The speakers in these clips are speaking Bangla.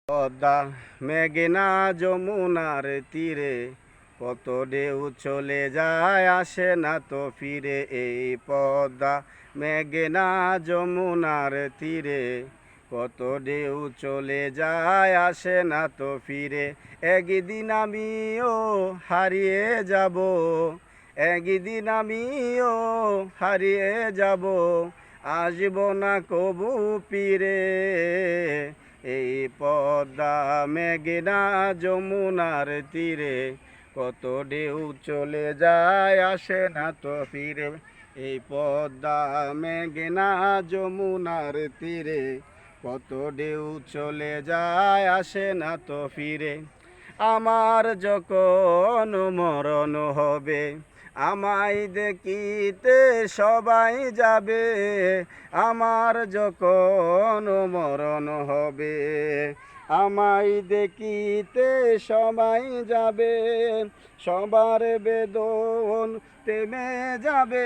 পদ্মা মেঘনা যমুনার তীরে কত ঢেউ চলে যায় আসে না তো ফিরে। এই পদ্মা মেঘনা যমুনার তীরে কত ঢেউ চলে যায় আসে না তো ফিরে। একদিন আমিও হারিয়ে যাব, একদিন আমিও হারিয়ে যাব, আসব না কবু ফিরে। এই পদ্মা মেঘনা যমুনার তীরে কত ঢেউ চলে যায় আসে না তো ফিরে। এই পদ্মা মেঘনা যমুনার তীরে কত ঢেউ চলে যায় আসে না তো ফিরে। আমার যখন মরণ হবে, আমায় দেখিতে সবাই যাবে। আমার যখন মরণ হবে, আমায় দেখিতে সবাই যাবে। সবার বেদন থেমে যাবে,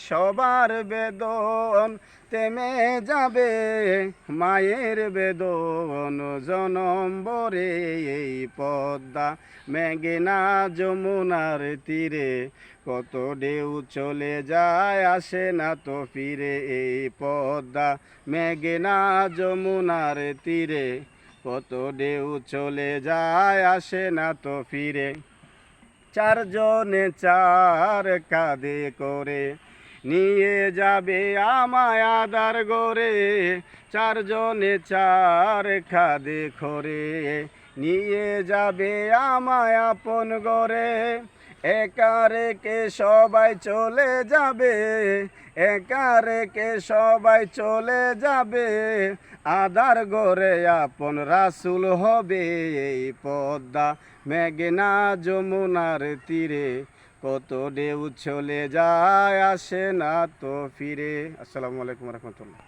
সবার বেদন থেমে যাবে। মায়ের বেদন জনম ভরে। এই পদ্মা মেঘনা যমুনার তীরে কত ঢেউ চলে যায় আসে না তো ফিরে। এই পদ্মা মেঘনা যমুনার তীরে কত ঢেউ চলে যায় আসে না তো ফিরে। চারজনে চার কাঁধে করে নিয়ে যাবে আমায় আদার গরে। চারজনে চার কাঁধে করে নিয়ে যাবে আমায় আপন গরে। একা রেখে সবাই চলে যাবে, একা রেখে সবাই চলে যাবে। আদার গরে আপন রাসূল হবে। এই পদ্মা মেঘনা যমুনার তীরে কত ঢেউ চলে যায় আসে না তো ফিরে। আসসালামু আলাইকুম রহমতুল্লাহ।